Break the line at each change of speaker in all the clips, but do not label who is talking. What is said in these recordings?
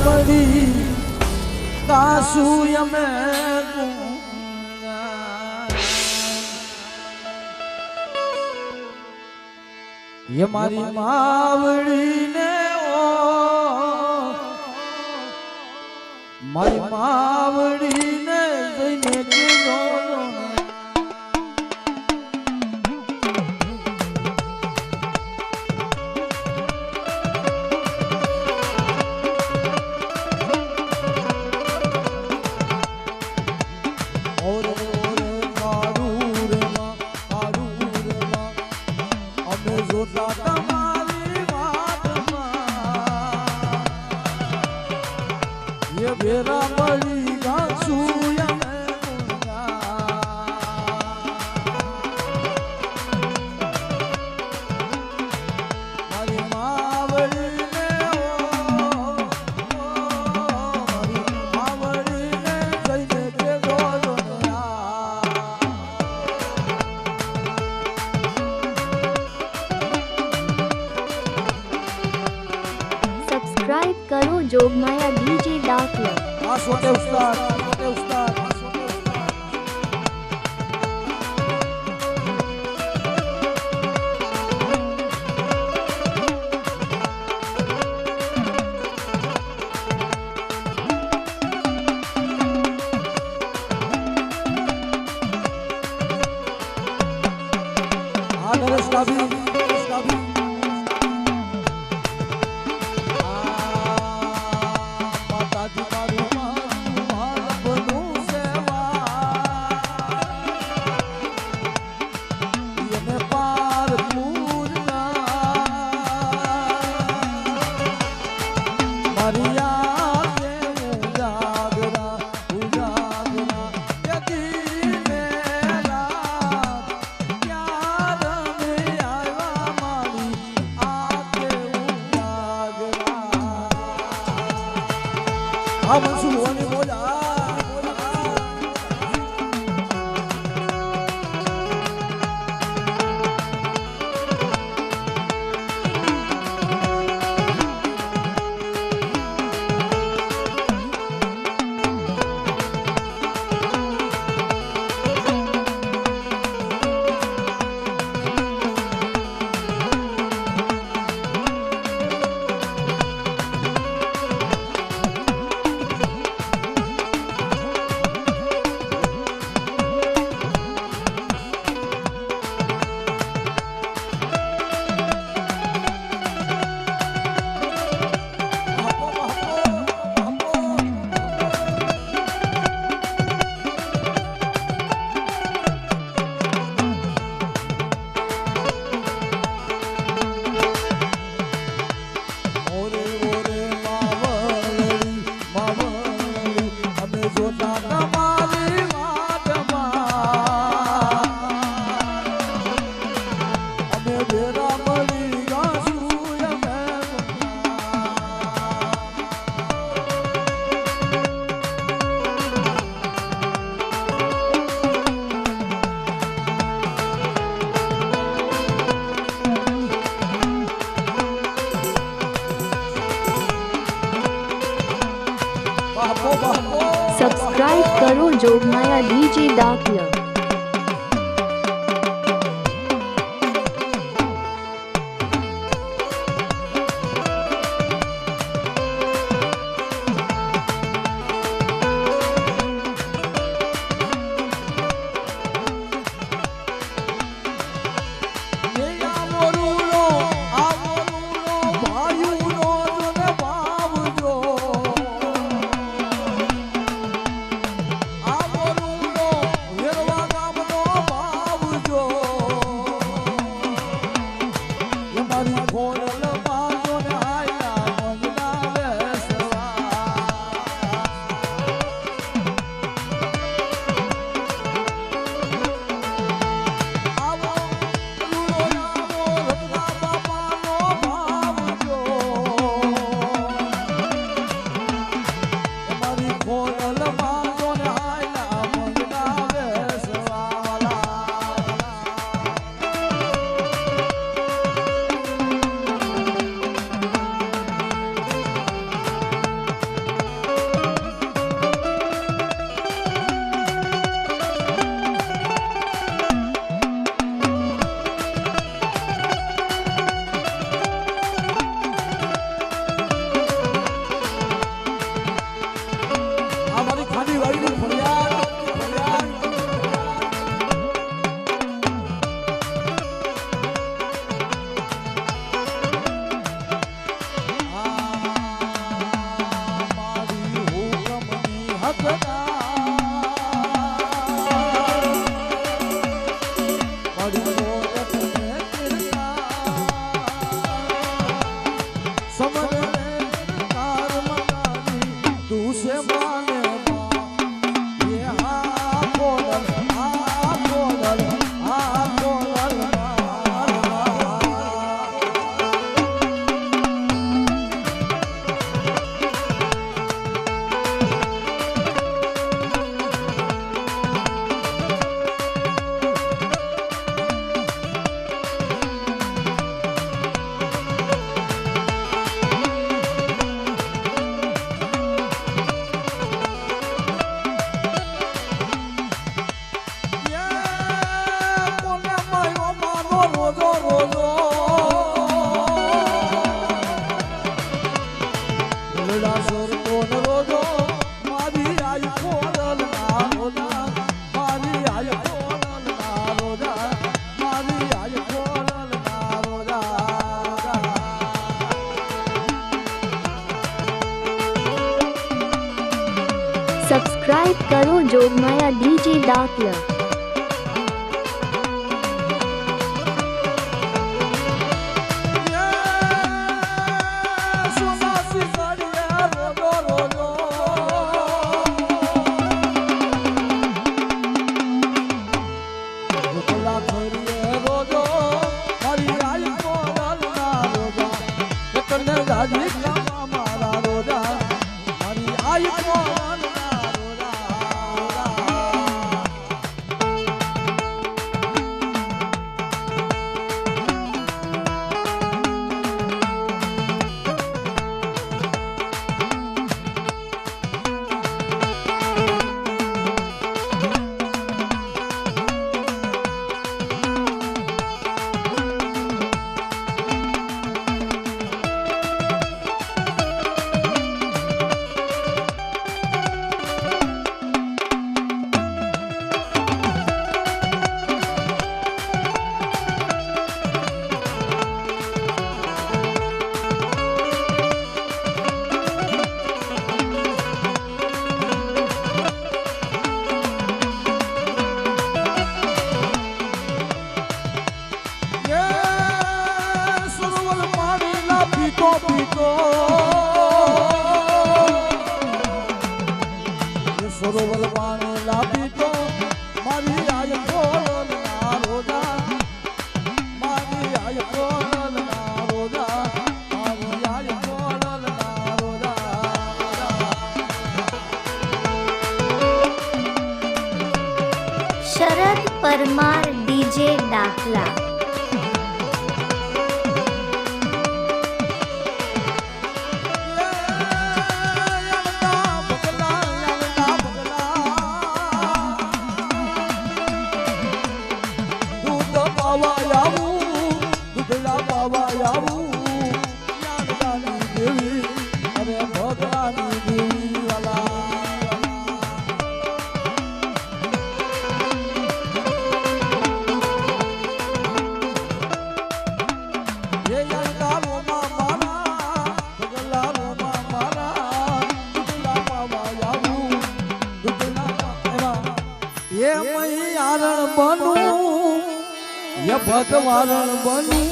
મળી કાસુ અમે ये मारी मावड़ी ने ओ मारी मावड़ी ने जईने कीधो और मारू रे मां अमे जोता तमारी बात ये बेरा मળી ગાસુ અમે મારી માવડી ને મારી માવડી ને જઈને કેજો
सब्सक्राइब करो जोगमाया डीजे डाकिया।
छोटे उस्ताद छोटे उस्ताद नरेश का भी हाँ मंसूर होने बोला
सब्सक्राइब करो जोगमाया डीजे डाकिया।
Yerwa
સબસ્ક્રાઇબ કરો જોગમાયા ડીજે દાકિયા.
સોનાસી ઘડીએ રોજો રોજો રોટલા ઘડીએ રોજો મારી આઈ કોલના રોજા તને દાદી કામા મારા રોજા મારી આઈ કોલના રોજા પીતો પીતો સરોવર પાણી લાપી તો મારી આય કોલના રોજા મારી આય કોલના રોજા મારી આય કોલના રોજા
શરદ પરમાર ડીજે દાખલા. ભગવાન બનું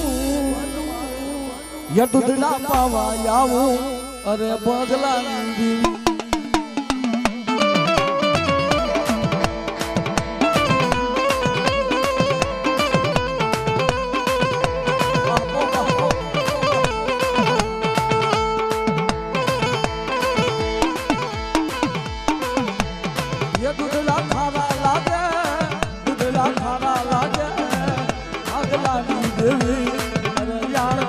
ય દૂધના પાવા આવું અરે બગલાની દેવી ય દૂધના ખારા લાગે દૂધના ખારા લાગે દેવી અરે યાર